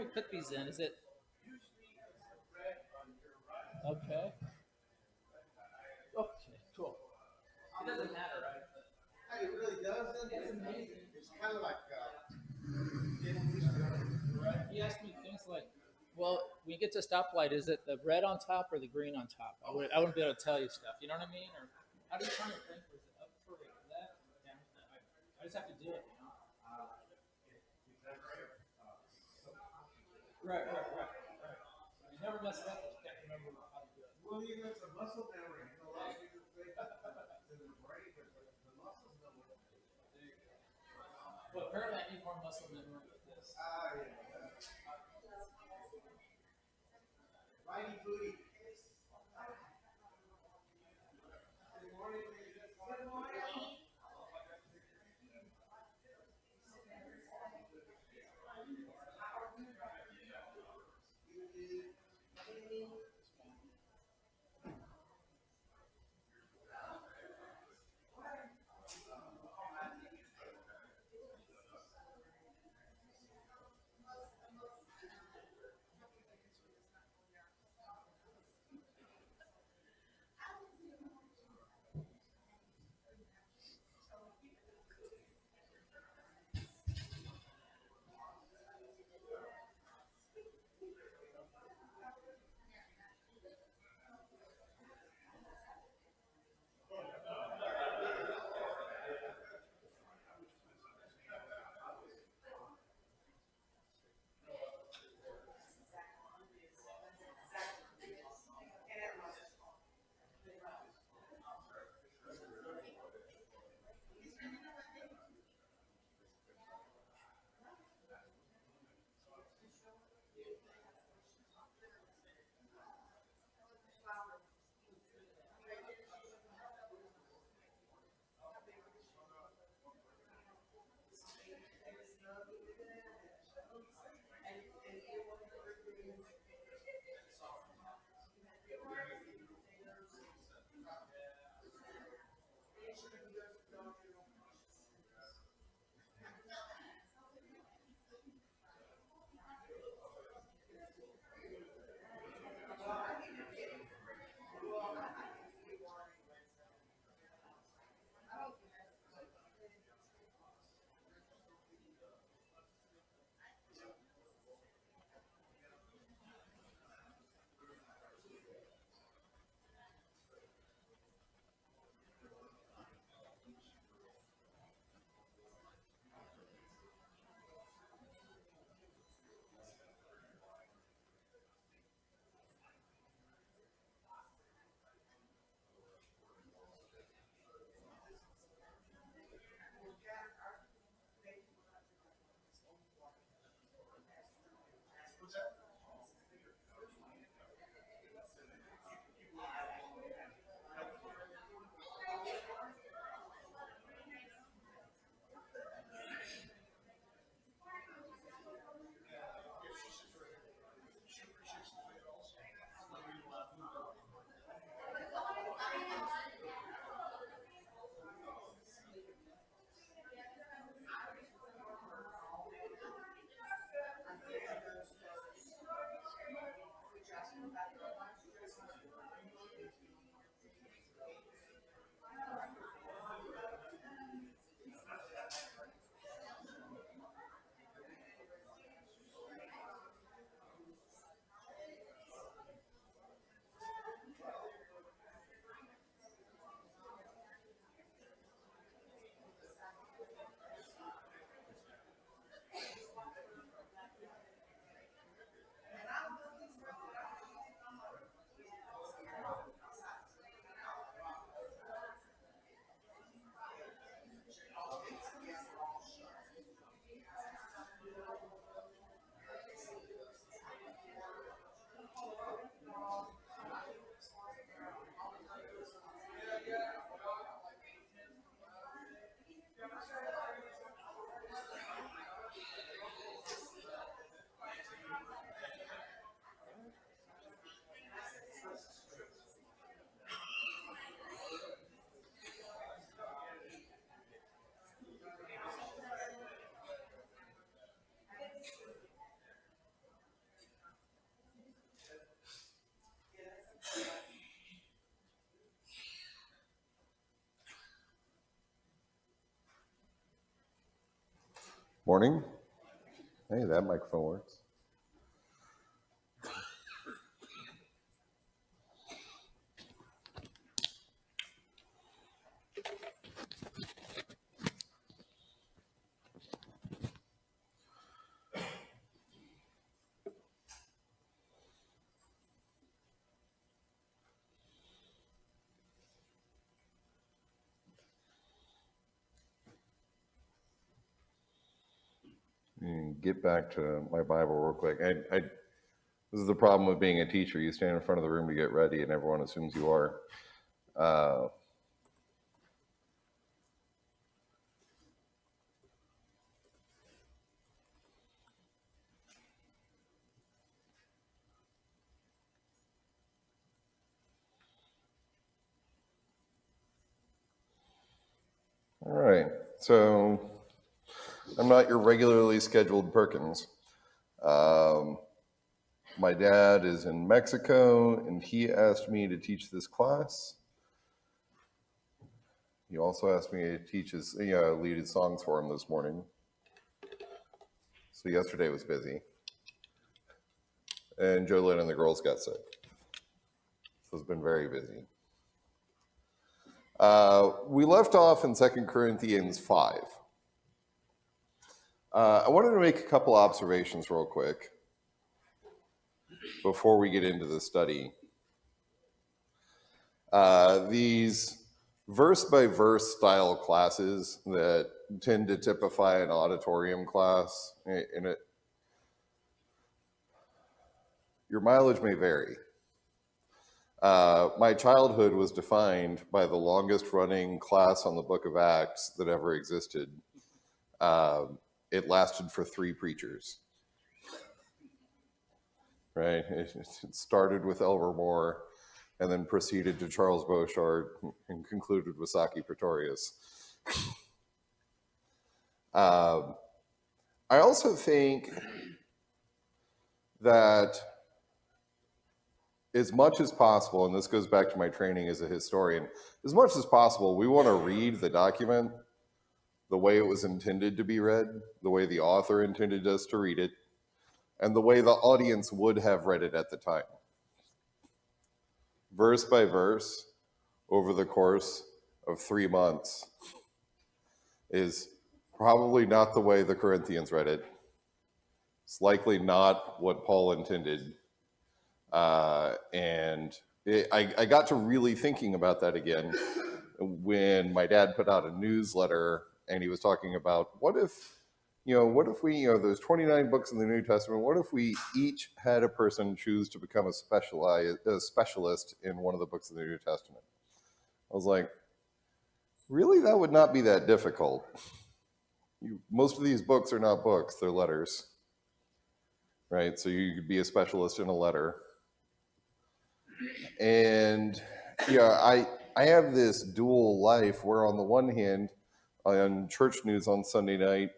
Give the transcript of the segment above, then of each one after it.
we put these in? Is it okay? Okay, cool. It doesn't matter, right? Hey, it really doesn't. It's amazing. It's kind of like Right. He asked me things like, "Well, when you get to a stoplight, is it the red on top or the green on top?" I wouldn't be able to tell you stuff. You know what I mean? Or how do you turn the thing? Is it up for the left or down for the right? I just have to do it. You know? Right. You never mess it up. You can't remember how to do it. well, you know, it's a muscle memory. A lot of people think it's in the brain, but the muscles know what to do. But apparently, I need more muscle memory with this. Ah, yeah. Righty booty. Good morning, ladies. Good morning. Morning. Hey, that microphone works. Get back to my Bible real quick. This is the problem with being a teacher. You stand in front of the room to get ready, and everyone assumes you are. All right. So I'm not your regularly scheduled Perkins. My dad is in Mexico, and he asked me to teach this class. He also asked me to teach lead his songs for him this morning. So yesterday was busy. And Jolene and the girls got sick. So it's been very busy. We left off in 2 Corinthians 5. I wanted to make a couple observations real quick before we get into the study. These verse-by-verse style classes that tend to typify an auditorium class, your mileage may vary. My childhood was defined by the longest running class on the book of Acts that ever existed. It lasted for 3 preachers. Right? It started with Elver Moore and then proceeded to Charles Beauchard and concluded with Saki Pretorius. I also think that as much as possible, and this goes back to my training as a historian, as much as possible, we want to read the document the way it was intended to be read, the way the author intended us to read it, and the way the audience would have read it at the time. Verse by verse, over the course of 3 months, is probably not the way the Corinthians read it. It's likely not what Paul intended. I got to really thinking about that again when my dad put out a newsletter and he was talking about what if we, there's 29 books in the New Testament, what if we each had a person choose to become a specialist in one of the books of the New Testament? I was like, really? That would not be that difficult. Most of these books are not books, they're letters. Right? So you could be a specialist in a letter. And I have this dual life where on the one hand, on church news on Sunday night,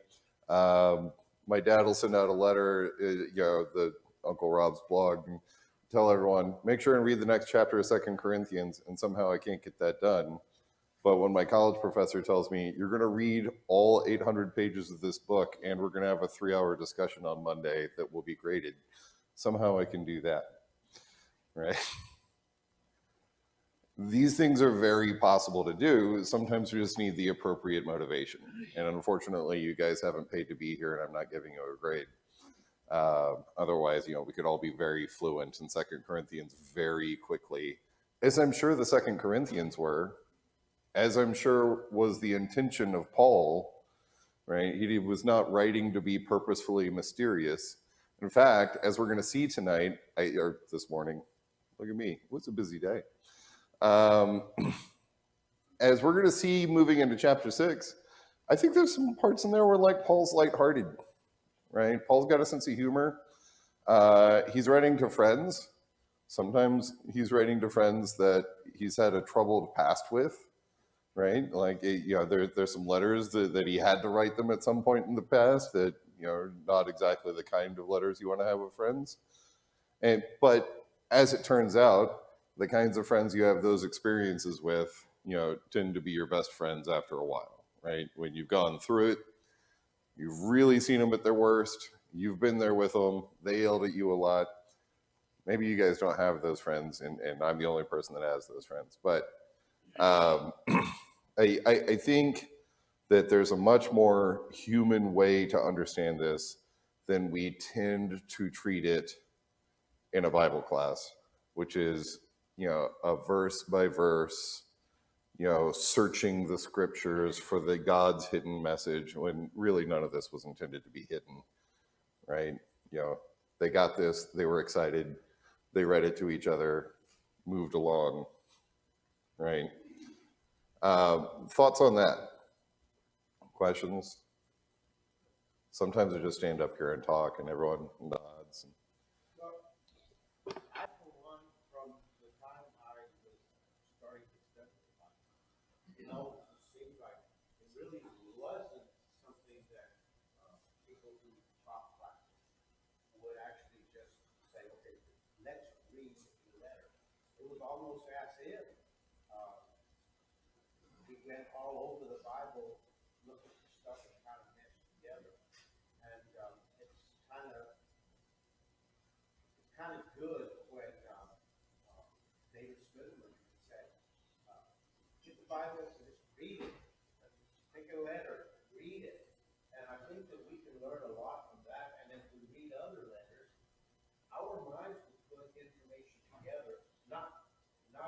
my dad will send out a letter, the Uncle Rob's blog, and tell everyone, make sure and read the next chapter of 2 Corinthians, and somehow I can't get that done. But when my college professor tells me, you're going to read all 800 pages of this book, and we're going to have a 3-hour discussion on Monday that will be graded, somehow I can do that, right? These things are very possible to do. Sometimes we just need the appropriate motivation. And unfortunately, you guys haven't paid to be here, and I'm not giving you a grade. Otherwise, we could all be very fluent in 2 Corinthians very quickly, as I'm sure the 2 Corinthians were, as I'm sure was the intention of Paul, right? He was not writing to be purposefully mysterious. In fact, as we're going to see tonight, or this morning, look at me, it was a busy day. As we're going to see moving into chapter 6, I think there's some parts in there where Paul's lighthearted, right? Paul's got a sense of humor. He's writing to friends. Sometimes he's writing to friends that he's had a troubled past with, right? There's some letters that he had to write them at some point in the past that, are not exactly the kind of letters you want to have with friends. But as it turns out, the kinds of friends you have those experiences with, tend to be your best friends after a while, right? When you've gone through it, You've really seen them at their worst. You've been there with them. They yelled at you a lot. Maybe you guys don't have those friends, and I'm the only person that has those friends. But I think that there's a much more human way to understand this than we tend to treat it in a Bible class, which is, a verse by verse, searching the scriptures for the God's hidden message, when really none of this was intended to be hidden, right? They got this, they were excited, they read it to each other, moved along, right? Thoughts on that? Questions? Sometimes I just stand up here and talk and everyone nods. I, for one, from the time I was starting to study the Bible, it seemed like it really wasn't something that people who taught practice would actually just say, okay, let's read the letter. It was almost as if we went all over the Bible looking for stuff and kind of meshed together. And it's kind of good when David Spindler said, get the Bible and just read it. Take a letter, read it. And I think that we can learn a lot from that. And if we read other letters, our minds will put information together, not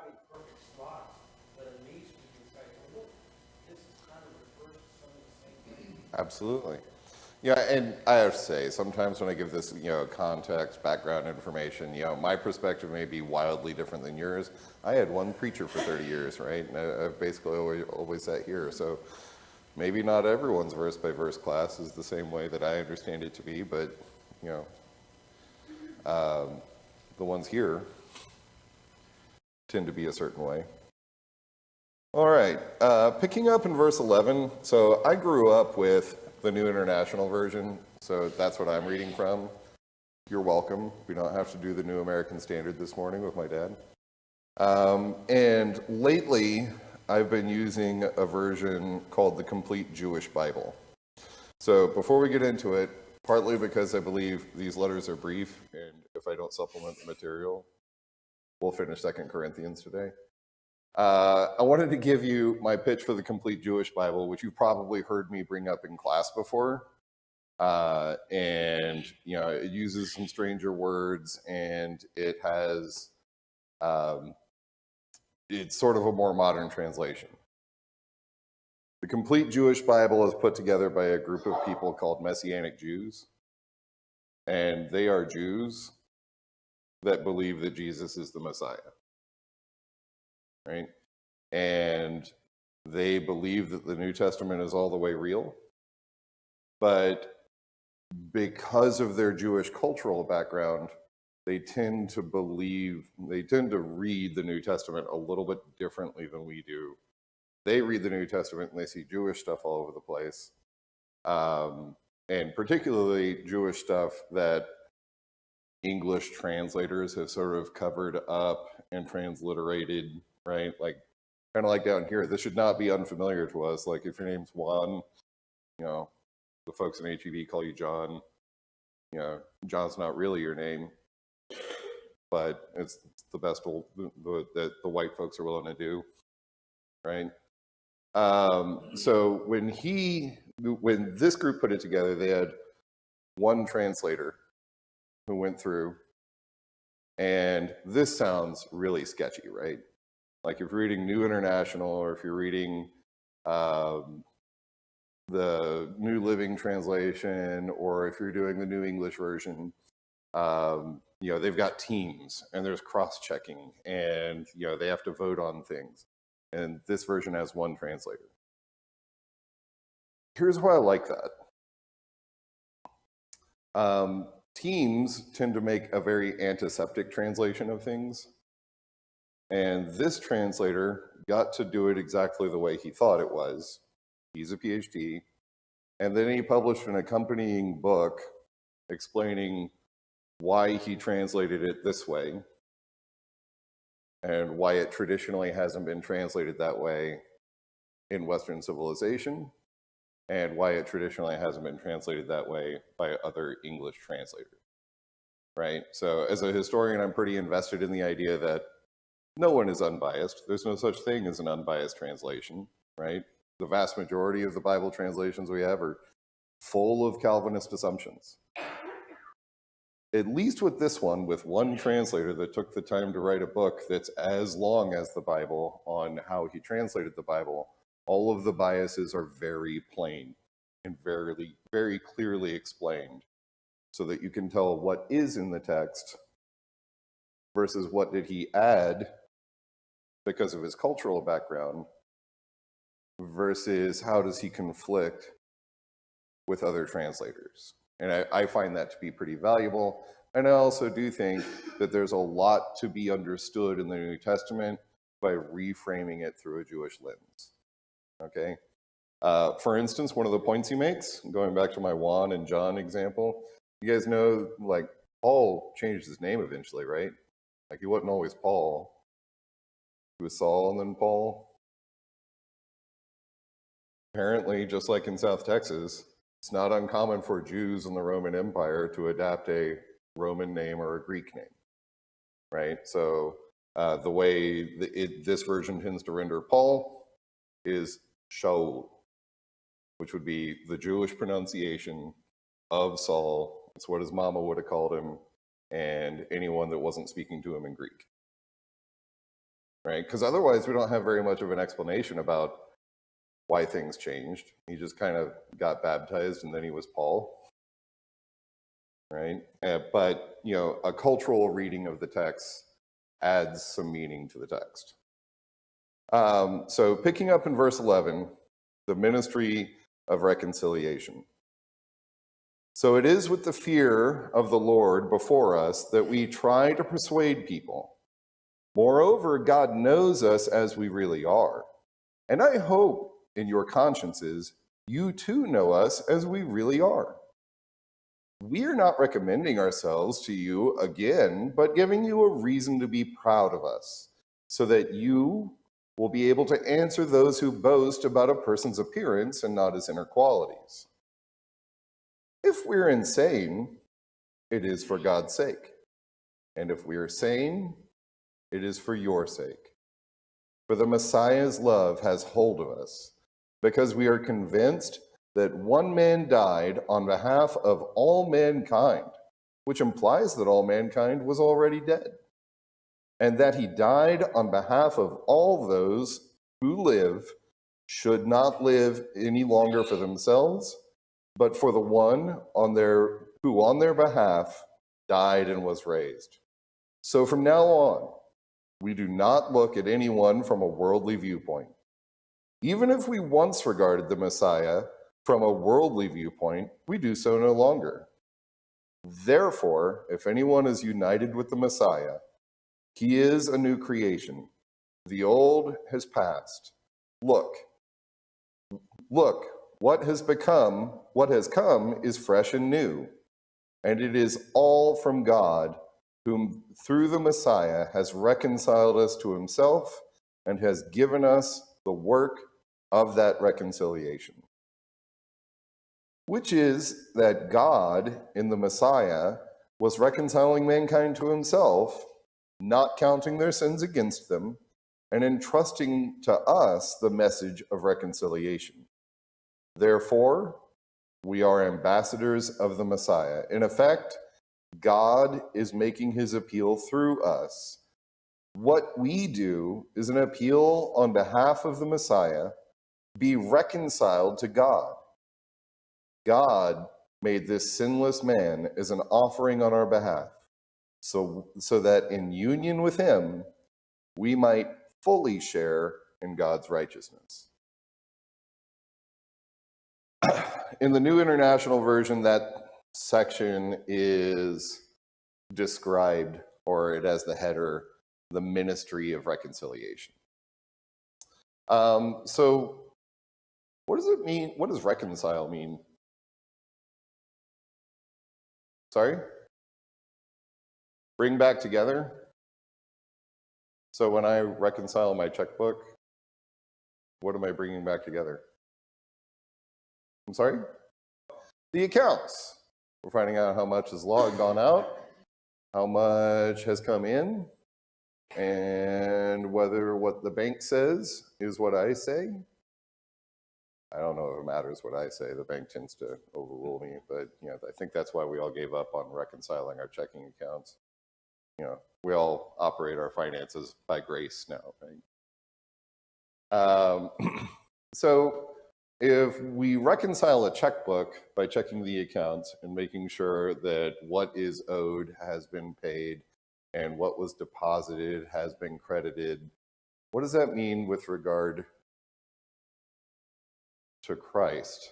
in perfect slots, but at least we can say, oh, look, this is kind of refers to some of the same things. Absolutely. Yeah, and I have to say, sometimes when I give this, context, background information, my perspective may be wildly different than yours. I had one preacher for 30 years, right? And I've basically always sat here. So maybe not everyone's verse by verse class is the same way that I understand it to be, but, the ones here tend to be a certain way. All right, picking up in verse 11. So I grew up with the New International Version, so that's what I'm reading from. You're welcome. We don't have to do the New American Standard this morning with my dad. And lately, I've been using a version called the Complete Jewish Bible. So before we get into it, partly because I believe these letters are brief, and if I don't supplement the material, we'll finish 2 Corinthians today. I wanted to give you my pitch for the Complete Jewish Bible, which you've probably heard me bring up in class before. And, it uses some stranger words, and it has, it's sort of a more modern translation. The Complete Jewish Bible is put together by a group of people called Messianic Jews. And they are Jews that believe that Jesus is the Messiah. Right? And they believe that the New Testament is all the way real. But because of their Jewish cultural background, they tend to read the New Testament a little bit differently than we do. They read the New Testament and they see Jewish stuff all over the place. And particularly Jewish stuff that English translators have sort of covered up and transliterated, right? Like, kind of like down here, this should not be unfamiliar to us. Like, if your name's Juan, the folks in HEB call you John. John's not really your name, but it's the best that the white folks are willing to do, right? So when this group put it together, they had one translator who went through, and this sounds really sketchy, right? Like if you're reading New International, or if you're reading the New Living Translation, or if you're doing the New English Version, they've got teams, and there's cross-checking, and they have to vote on things. And this version has one translator. Here's why I like that. Teams tend to make a very antiseptic translation of things. And this translator got to do it exactly the way he thought it was. He's a PhD. And then he published an accompanying book explaining why he translated it this way and why it traditionally hasn't been translated that way in Western civilization, and why it traditionally hasn't been translated that way by other English translators, right? So as a historian, I'm pretty invested in the idea that no one is unbiased. There's no such thing as an unbiased translation, right? The vast majority of the Bible translations we have are full of Calvinist assumptions. At least with this one, with one translator that took the time to write a book that's as long as the Bible on how he translated the Bible, all of the biases are very plain and very, very clearly explained so that you can tell what is in the text versus what did he add because of his cultural background versus how does he conflict with other translators. And I find that to be pretty valuable. And I also do think that there's a lot to be understood in the New Testament by reframing it through a Jewish lens. Okay? For instance, one of the points he makes, going back to my Juan and John example, you guys know, like, Paul changed his name eventually, right? Like, he wasn't always Paul. He was Saul and then Paul. Apparently, just like in South Texas, it's not uncommon for Jews in the Roman Empire to adapt a Roman name or a Greek name, right? So the way this version tends to render Paul is Shaul, which would be the Jewish pronunciation of Saul. It's what his mama would have called him, and anyone that wasn't speaking to him in Greek, right? Because otherwise we don't have very much of an explanation about why things changed. He just kind of got baptized and then he was Paul, right? But, you know, a cultural reading of the text adds some meaning to the text. So picking up in verse 11, the ministry of reconciliation. So it is with the fear of the Lord before us that we try to persuade people. Moreover, God knows us as we really are. And I hope in your consciences, you too know us as we really are. We are not recommending ourselves to you again, but giving you a reason to be proud of us, so that you will be able to answer those who boast about a person's appearance and not his inner qualities. If we're insane, it is for God's sake. And if we are sane, it is for your sake. For the Messiah's love has hold of us, because we are convinced that one man died on behalf of all mankind, which implies that all mankind was already dead, and that he died on behalf of all those who live should not live any longer for themselves, but for the one who on their behalf died and was raised. So from now on, we do not look at anyone from a worldly viewpoint. Even if we once regarded the Messiah from a worldly viewpoint, we do so no longer. Therefore, if anyone is united with the Messiah, he is a new creation. The old has passed. Look, what has come is fresh and new, and it is all from God, whom through the Messiah has reconciled us to himself and has given us the work of that reconciliation, which is that God in the Messiah was reconciling mankind to himself, not counting their sins against them, and entrusting to us the message of reconciliation. Therefore, we are ambassadors of the Messiah. In effect, God is making his appeal through us. What we do is an appeal on behalf of the Messiah, be reconciled to God. God made this sinless man as an offering on our behalf, so that in union with him, we might fully share in God's righteousness. In the New International Version, that section is described, or it has the header, the ministry of reconciliation. So what does it mean? What does reconcile mean? Sorry? Bring back together? So when I reconcile my checkbook, what am I bringing back together? I'm sorry? The accounts. We're finding out how much is gone out, how much has come in, and whether what the bank says is what I say. I don't know if it matters what I say. The bank tends to overrule me, but I think that's why we all gave up on reconciling our checking accounts. We all operate our finances by grace now, right? So if we reconcile a checkbook by checking the accounts and making sure that what is owed has been paid and what was deposited has been credited, what does that mean with regard to Christ?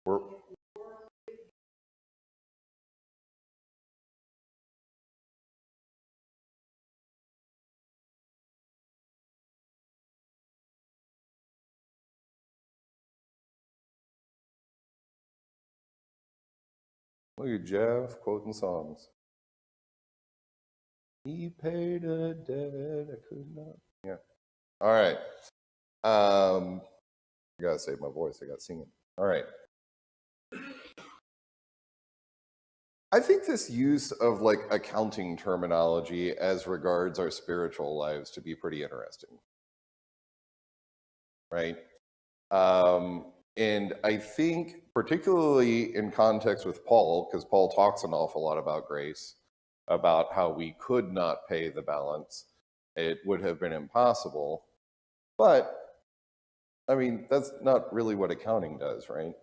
We're, Look at Jeff quoting songs. He paid a debt I could not. Yeah. All right. I gotta save my voice. I got singing. All right. I think this use of like accounting terminology as regards our spiritual lives to be pretty interesting, right? And I think particularly in context with Paul, because Paul talks an awful lot about grace, about how we could not pay the balance. It would have been impossible. But, I mean, that's not really what accounting does, right?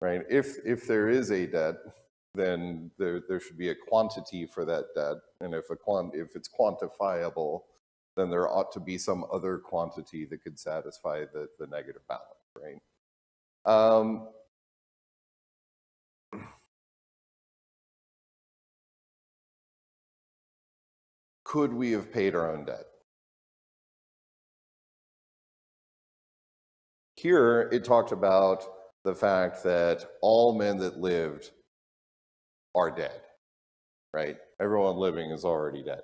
Right? If there is a debt, then there should be a quantity for that debt. And if it's quantifiable, then there ought to be some other quantity that could satisfy the negative balance, right? Could we have paid our own debt? Here, it talked about the fact that all men that lived are dead, right? Everyone living is already dead.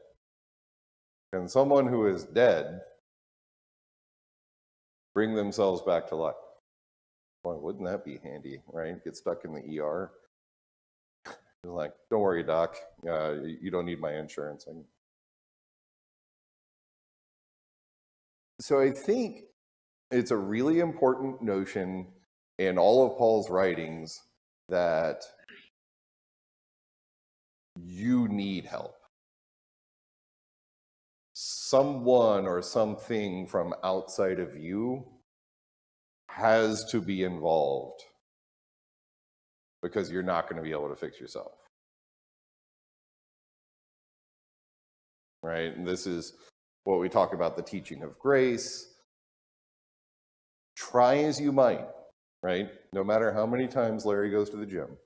Can someone who is dead bring themselves back to life? Boy, wouldn't that be handy, right? Get stuck in the ER. It's like, don't worry, doc. You don't need my insurance. So I think it's a really important notion in all of Paul's writings that you need help. Someone or something from outside of you has to be involved because you're not going to be able to fix yourself. Right? And this is what we talk about, the teaching of grace. Try as you might, right? No matter how many times Larry goes to the gym,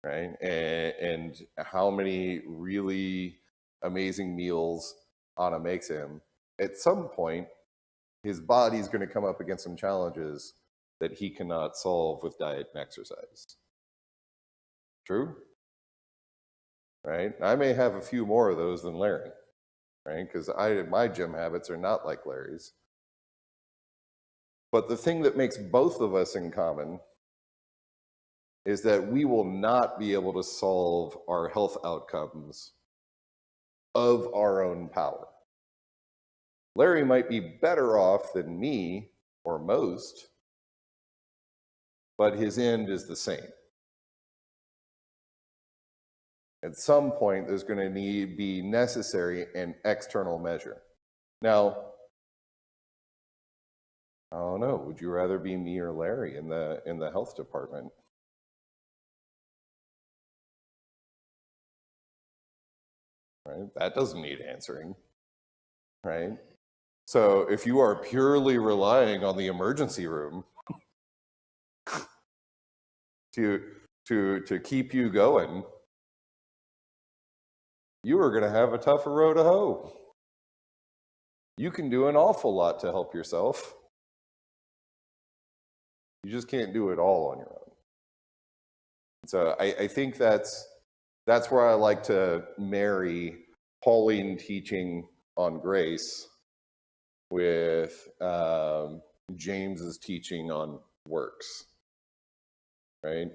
right? And how many really amazing meals Anna makes him, at some point, his body's going to come up against some challenges that he cannot solve with diet and exercise. True? Right? I may have a few more of those than Larry, right? Because my gym habits are not like Larry's. But the thing that makes both of us in common is that we will not be able to solve our health outcomes of our own power. Larry might be better off than me or most, but his end is the same. At some point, there's going to be necessary an external measure. Now, I don't know. Would you rather be me or Larry in the health department? Right? That doesn't need answering, right? So if you are purely relying on the emergency room to keep you going, you are going to have a tougher row to hoe. You can do an awful lot to help yourself. You just can't do it all on your own. So I think that's where I like to marry Pauline teaching on grace with James's teaching on works, right?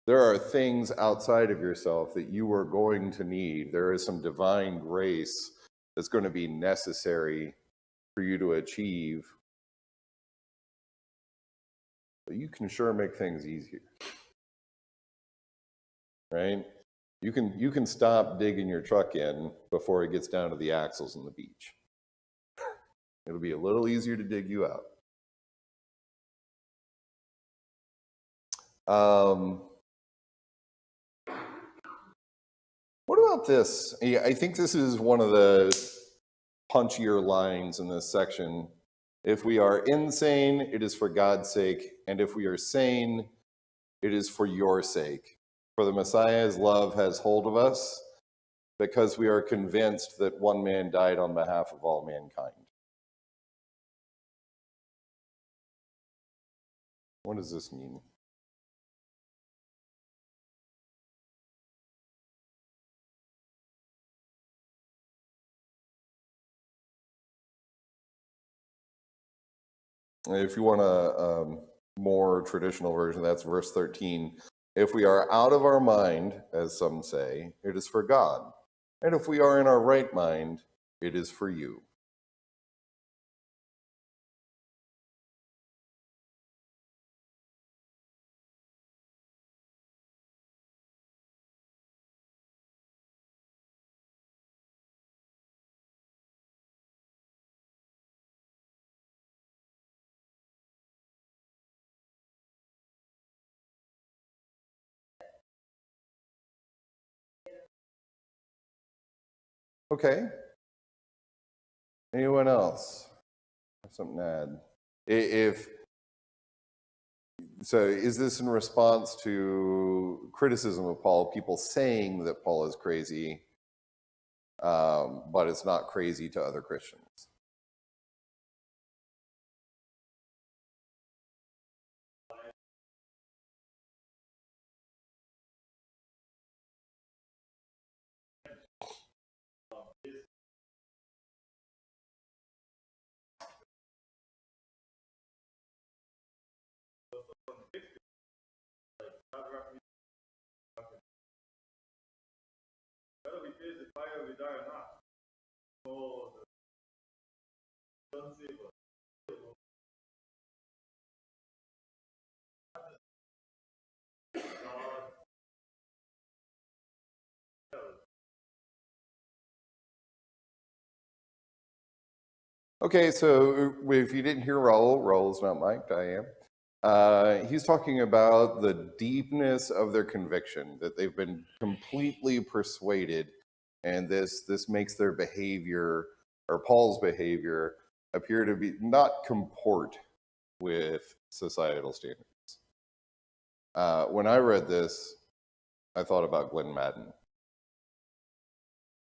There are things outside of yourself that you are going to need. There is some divine grace that's going to be necessary for you to achieve. But you can sure make things easier, right? You can stop digging your truck in before it gets down to the axles on the beach. It'll be a little easier to dig you out. What about this? I think this is one of the punchier lines in this section. If we are insane, it is for God's sake, and if we are sane, it is for your sake. For the Messiah's love has hold of us, because we are convinced that one man died on behalf of all mankind. What does this mean? If you want a more traditional version, that's verse 13. If we are out of our mind, as some say, it is for God. And if we are in our right mind, it is for you. Okay. Anyone else have something to add? So is this in response to criticism of Paul, people saying that Paul is crazy, but it's not crazy to other Christians? Okay, so if you didn't hear Raul's not mic'd, I am. He's talking about the deepness of their conviction, that they've been completely persuaded, and this makes their behavior, or Paul's behavior, appear to be not comport with societal standards. When I read this, I thought about Glenn Madden.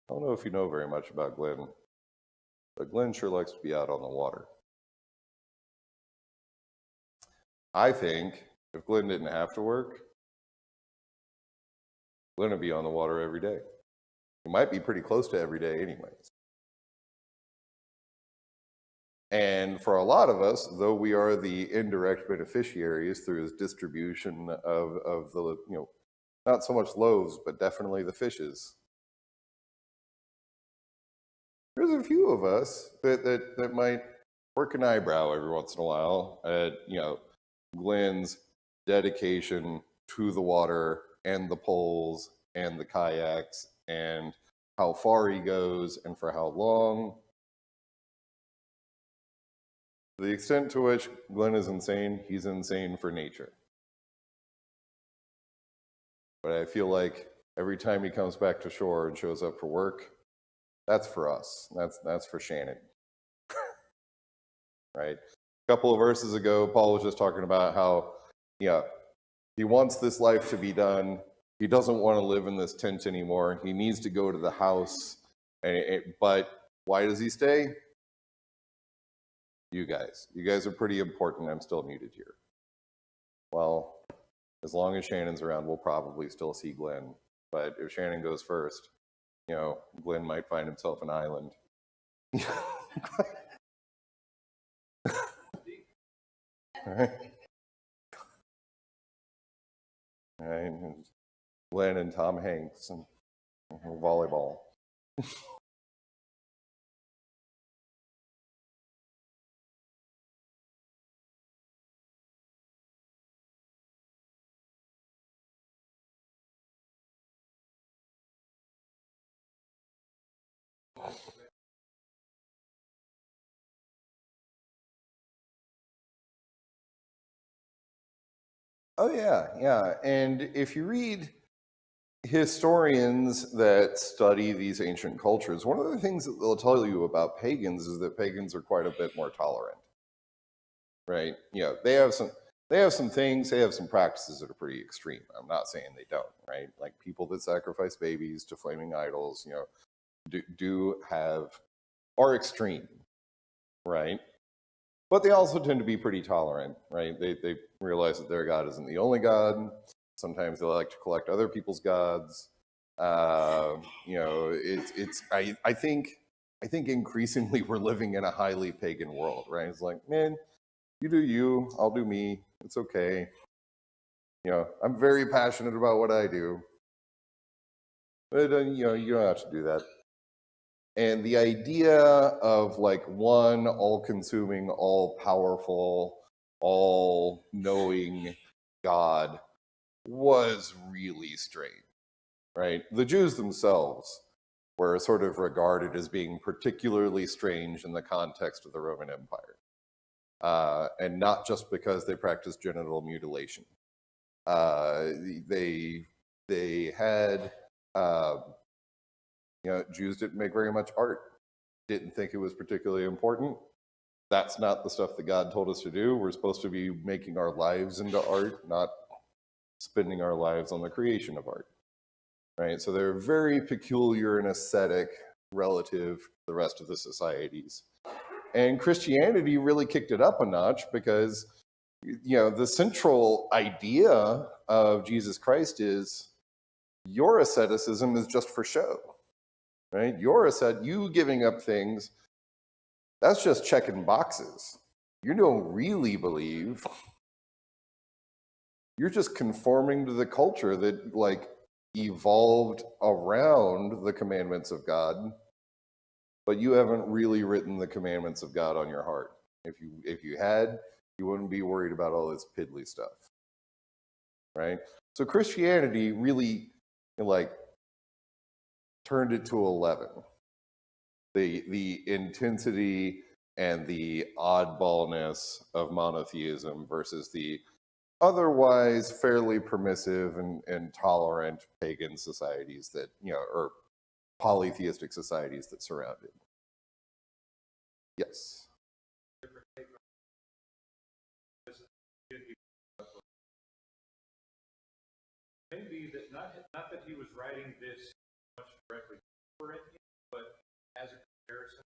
I don't know if you know very much about Glenn, but Glenn sure likes to be out on the water. I think if Glenn didn't have to work, Glenn would be on the water every day. He might be pretty close to every day anyways. And for a lot of us, though we are the indirect beneficiaries through his distribution of the, not so much loaves, but definitely the fishes, there's a few of us that might work an eyebrow every once in a while at, Glenn's dedication to the water and the poles and the kayaks and how far he goes and for how long. The extent to which Glenn is insane, he's insane for nature. But I feel like every time he comes back to shore and shows up for work, that's for us. That's for Shannon. Right? A couple of verses ago, Paul was just talking about how, he wants this life to be done. He doesn't want to live in this tent anymore. He needs to go to the house. But why does he stay? You guys are pretty important. I'm still needed here. Well, As long as Shannon's around, we'll probably still see Glenn. But if Shannon goes first, Glenn might find himself an island. All right. All right. Glenn and Tom Hanks and volleyball. Oh yeah. And if you read historians that study these ancient cultures, one of the things that they'll tell you about pagans is that pagans are quite a bit more tolerant, right? They have some things, they have some practices that are pretty extreme. I'm not saying they don't, right? Like people that sacrifice babies to flaming idols, are extreme, right? But they also tend to be pretty tolerant, right? They realize that their God isn't the only God. Sometimes they like to collect other people's gods. I think increasingly we're living in a highly pagan world, right? It's like, man, you do you, I'll do me. It's okay. I'm very passionate about what I do, but you don't have to do that. And the idea of like one all-consuming, all-powerful, all-knowing God was really strange, right? The Jews themselves were sort of regarded as being particularly strange in the context of the Roman Empire. And not just because they practiced genital mutilation. They had, Jews didn't make very much art, didn't think it was particularly important. That's not the stuff that God told us to do. We're supposed to be making our lives into art, not spending our lives on the creation of art, right? So they're very peculiar and ascetic relative to the rest of the societies. And Christianity really kicked it up a notch because, the central idea of Jesus Christ is your asceticism is just for show, right? You giving up things, that's just checking boxes. You don't really believe. You're just conforming to the culture that evolved around the commandments of God, but you haven't really written the commandments of God on your heart. If you had, you wouldn't be worried about all this piddly stuff, right? So Christianity really turned it to 11. The intensity and the oddballness of monotheism versus the otherwise fairly permissive and tolerant pagan societies that, or polytheistic societies that surround it. Yes. Maybe that not that he was writing this much directly for it, but as a comparison,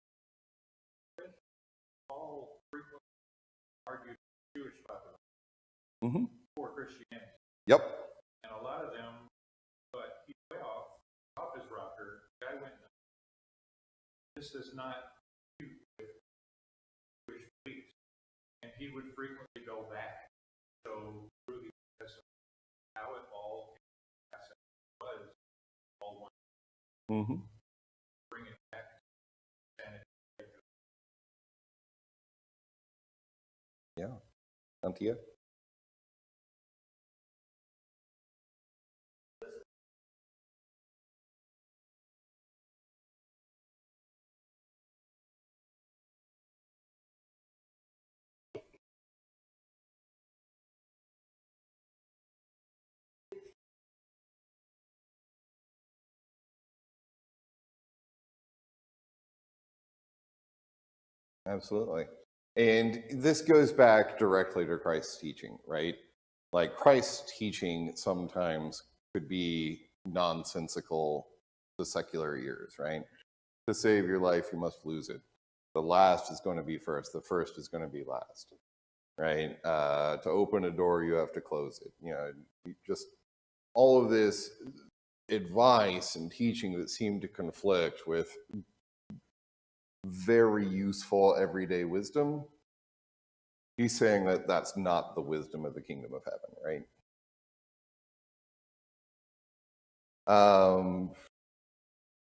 Paul frequently argued Jewish fundamental for Christianity. Yep. And a lot of them, but he way off his rocker. The guy went, this does not do with Jewish beliefs. And he would frequently go back. So through the how it all was all one. Bring it back to Sanity. Yeah. Antia? Absolutely. And this goes back directly to Christ's teaching, right? Like Christ's teaching sometimes could be nonsensical to secular ears, right? To save your life, you must lose it. The last is going to be first. The first is going to be last. right? To open a door, you have to close it. You know, just all of this advice and teaching that seemed to conflict with very useful everyday wisdom. He's saying that that's not the wisdom of the kingdom of heaven, right?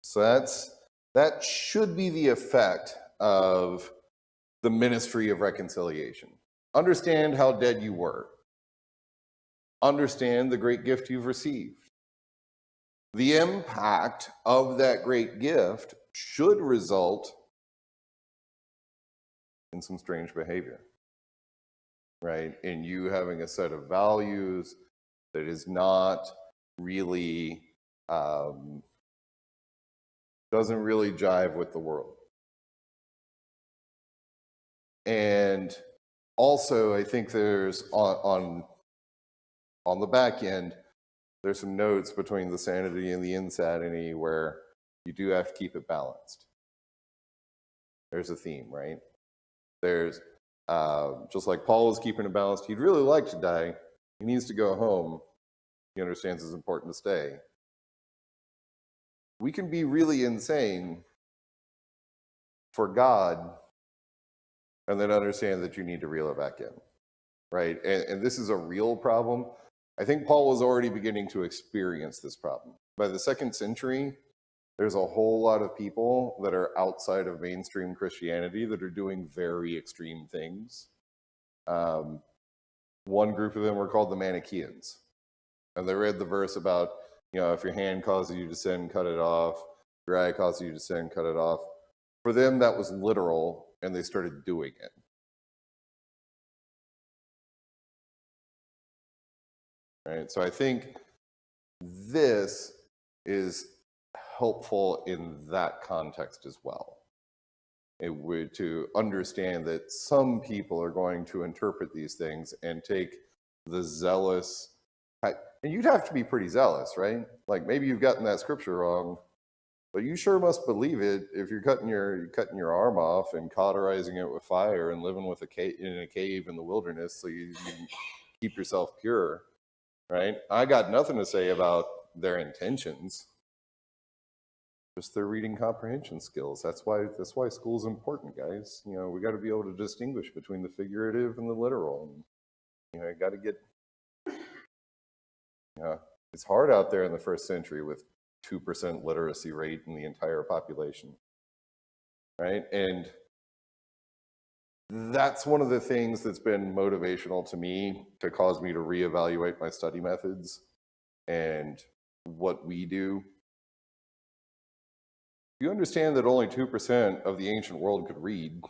So that should be the effect of the ministry of reconciliation. Understand how dead you were. Understand the great gift you've received. The impact of that great gift should result in some strange behavior, right? In you having a set of values that is not really, doesn't really jive with the world. And also, I think there's on the back end, there's some notes between the sanity and the insanity where you do have to keep it balanced. There's a theme, right? There's, just like Paul is keeping it balanced, he'd really like to die. He needs to go home. He understands it's important to stay. We can be really insane for God and then understand that you need to reel it back in, right? And this is a real problem. I think Paul was already beginning to experience this problem. By the 2nd century, there's a whole lot of people that are outside of mainstream Christianity that are doing very extreme things. One group of them were called the Manichaeans. And they read the verse about, you know, if your hand causes you to sin, cut it off. If your eye causes you to sin, cut it off. For them, that was literal, and they started doing it. Right? So I think this is helpful in that context as well. It would to understand that some people are going to interpret these things and take the zealous, and you'd have to be pretty zealous, right? Like maybe you've gotten that scripture wrong, but you sure must believe it if you're cutting your arm off and cauterizing it with fire and living with in a cave in the wilderness so you can keep yourself pure, right? I got nothing to say about their intentions. Just their reading comprehension skills. That's why school's important, guys. You know, we got to be able to distinguish between the figurative and the literal. And, you know, got to get. You know, it's hard out there in the 1st century with 2% literacy rate in the entire population, right? And that's one of the things that's been motivational to me to cause me to reevaluate my study methods and what we do. You understand that only 2% of the ancient world could read.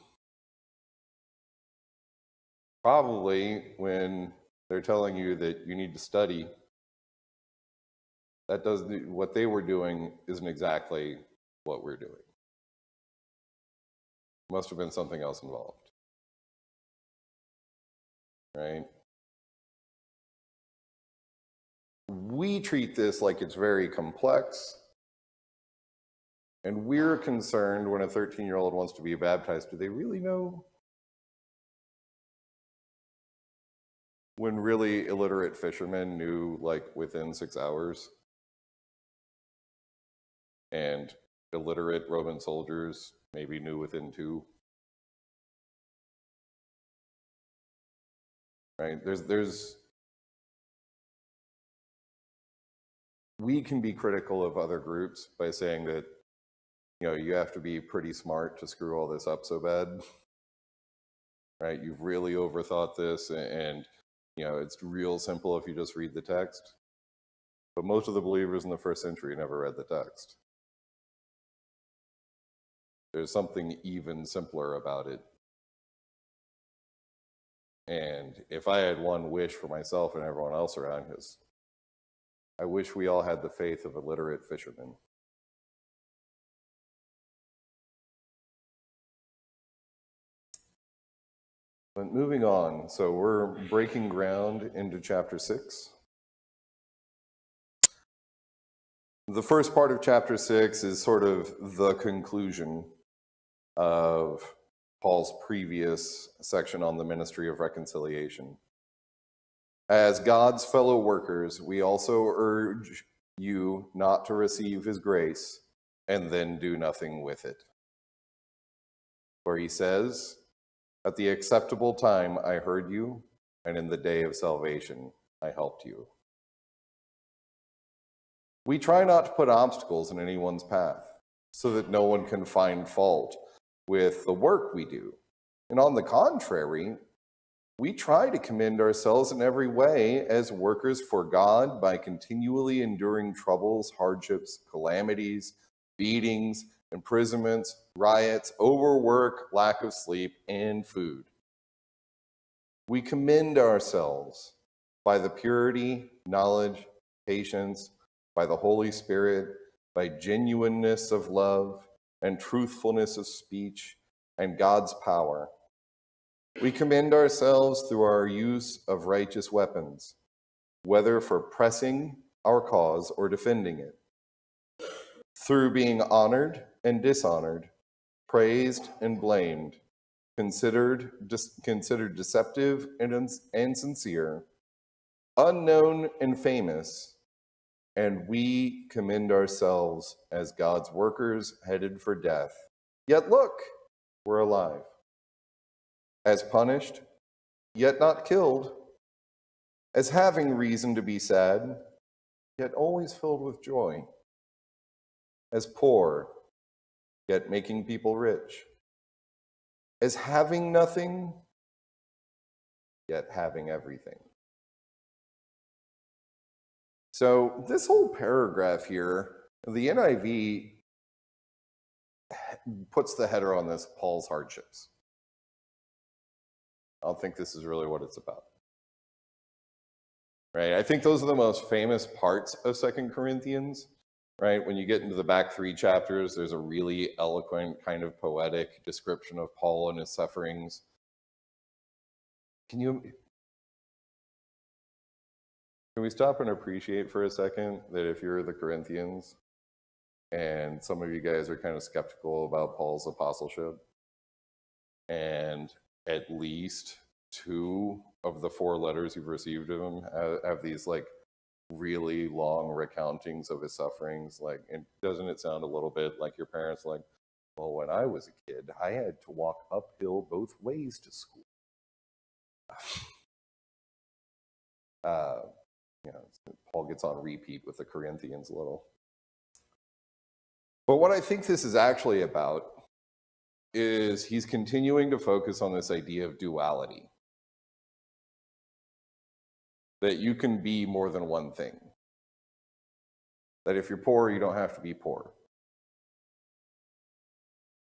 Probably when they're telling you that you need to study, that doesn't, what they were doing isn't exactly what we're doing. Must have been something else involved, right? We treat this like it's very complex, and we're concerned when a 13-year-old wants to be baptized, do they really know? When really illiterate fishermen knew like within 6 hours, and illiterate Roman soldiers maybe knew within 2. Right? We can be critical of other groups by saying that, you know, you have to be pretty smart to screw all this up so bad. Right? You've really overthought this, and you know, it's real simple if you just read the text. But most of the believers in the 1st century never read the text. There's something even simpler about it. And if I had one wish for myself and everyone else around us, I wish we all had the faith of illiterate fishermen. But moving on, so we're breaking ground into chapter 6. The first part of chapter 6 is sort of the conclusion of Paul's previous section on the ministry of reconciliation. As God's fellow workers, we also urge you not to receive his grace and then do nothing with it. For he says, at the acceptable time I heard you, and in the day of salvation I helped you. We try not to put obstacles in anyone's path so that no one can find fault with the work we do. And on the contrary, we try to commend ourselves in every way as workers for God by continually enduring troubles, hardships, calamities, beatings, imprisonments, riots, overwork, lack of sleep, and food. We commend ourselves by the purity, knowledge, patience, by the Holy Spirit, by genuineness of love and truthfulness of speech and God's power. We commend ourselves through our use of righteous weapons, whether for pressing our cause or defending it, through being honored and dishonored, praised and blamed, considered deceptive and sincere, unknown and famous, and we commend ourselves as God's workers headed for death. Yet look, we're alive. As punished, yet not killed. As having reason to be sad, yet always filled with joy. As poor, yet making people rich. As having nothing, yet having everything. So this whole paragraph here, the NIV puts the header on this, Paul's hardships. I don't think this is really what it's about. Right? I think those are the most famous parts of 2 Corinthians, right? When you get into the back 3 chapters, there's a really eloquent, kind of poetic description of Paul and his sufferings. Can we stop and appreciate for a second that if you're the Corinthians, and some of you guys are kind of skeptical about Paul's apostleship, and at least 2 of the 4 letters you've received of him have these like really long recountings of his sufferings. Like, doesn't it sound a little bit like your parents like, well, when I was a kid, I had to walk uphill both ways to school. Paul gets on repeat with the Corinthians a little. But what I think this is actually about is he's continuing to focus on this idea of duality. That you can be more than one thing. That if you're poor, you don't have to be poor.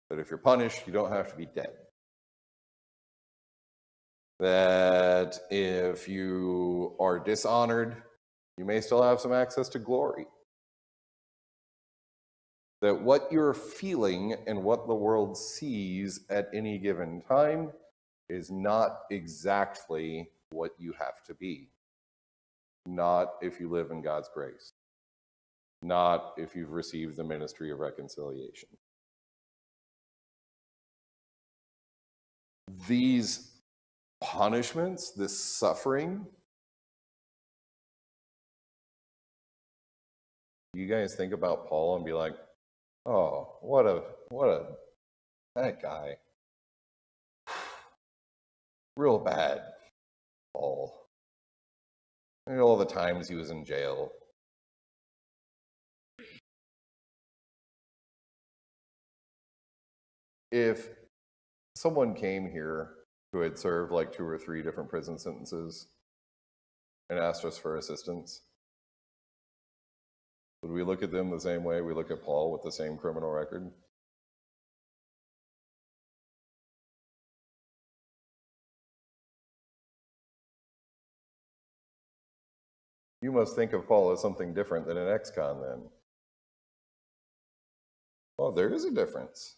That if you're punished, you don't have to be dead. That if you are dishonored, you may still have some access to glory. That what you're feeling and what the world sees at any given time is not exactly what you have to be. Not if you live in God's grace. Not if you've received the ministry of reconciliation. These punishments, this suffering, you guys think about Paul and be like, oh, that guy. Real bad, Paul. And all the times he was in jail. If someone came here who had served like 2 or 3 different prison sentences and asked us for assistance, would we look at them the same way we look at Paul with the same criminal record? You must think of Paul as something different than an ex-con then. Well, there is a difference.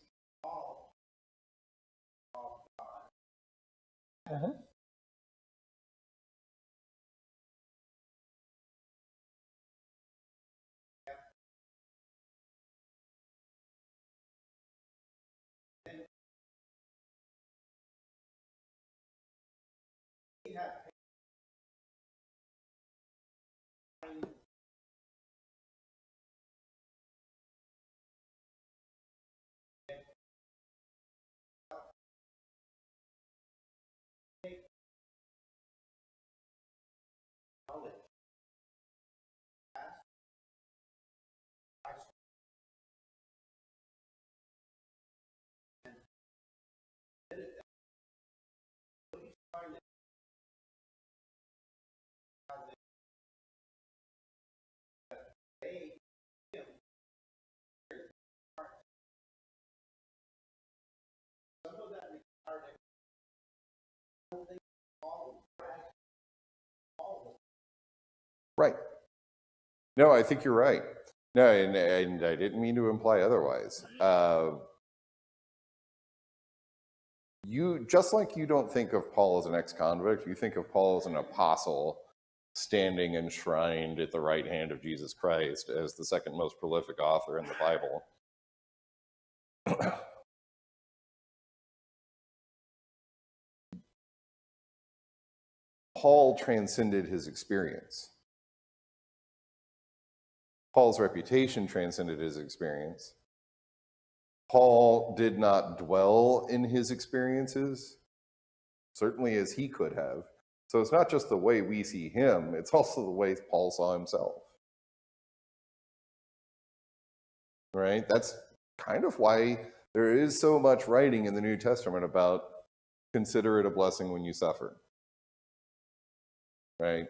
Right. No, I think you're right. No, and I didn't mean to imply otherwise. You, just like you don't think of Paul as an ex-convict, you think of Paul as an apostle standing enshrined at the right hand of Jesus Christ as the second most prolific author in the Bible. Paul transcended his experience. Paul's reputation transcended his experience. Paul did not dwell in his experiences, certainly as he could have. So it's not just the way we see him, it's also the way Paul saw himself. Right? That's kind of why there is so much writing in the New Testament about consider it a blessing when you suffer. Right?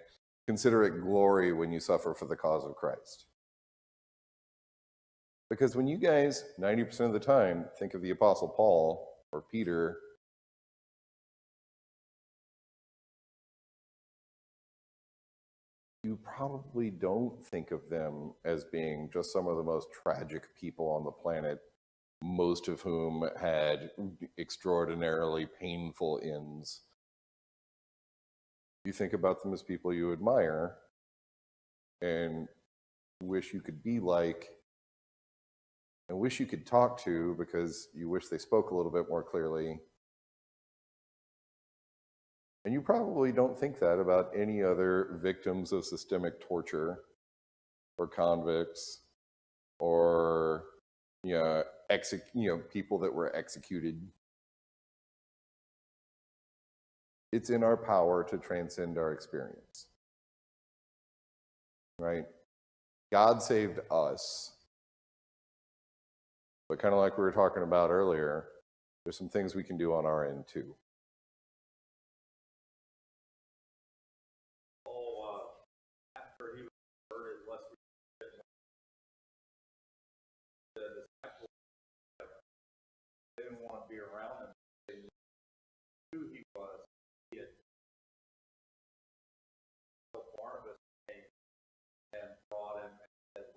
Consider it glory when you suffer for the cause of Christ. Because when you guys, 90% of the time, think of the Apostle Paul or Peter, you probably don't think of them as being just some of the most tragic people on the planet, most of whom had extraordinarily painful ends. You think about them as people you admire and wish you could be like, and wish you could talk to because you wish they spoke a little bit more clearly. And you probably don't think that about any other victims of systemic torture or convicts or people that were executed. It's in our power to transcend our experience. Right? God saved us. But kind of like we were talking about earlier, there's some things we can do on our end too. After he was converted, lest we the disciples didn't want to be around him. They knew who he was. He had Barnabas came and brought him and said,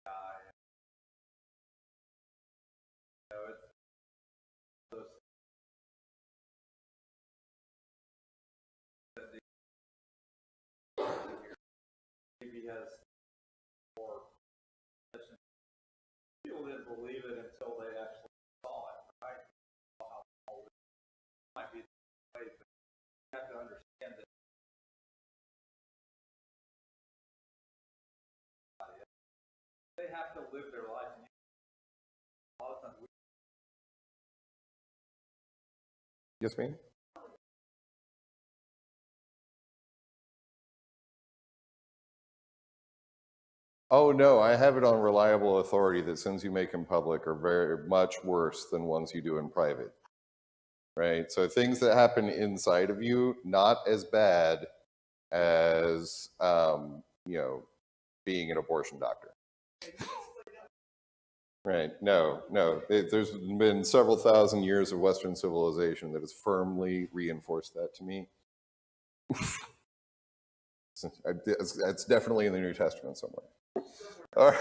"Die." It's those that maybe has more. People didn't believe it until they actually saw it, right? How it might be the way, but you have to understand that they have to live their life. And a lot of times we Yes, ma'am? Oh, no, I have it on reliable authority that sins you make in public are very much worse than ones you do in private. Right? So things that happen inside of you, not as bad as, being an abortion doctor. Right? No. There's been several thousand years of Western civilization that has firmly reinforced that to me. It's definitely in the New Testament somewhere. All right.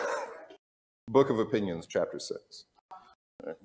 Book of Opinions, chapter 6. All right.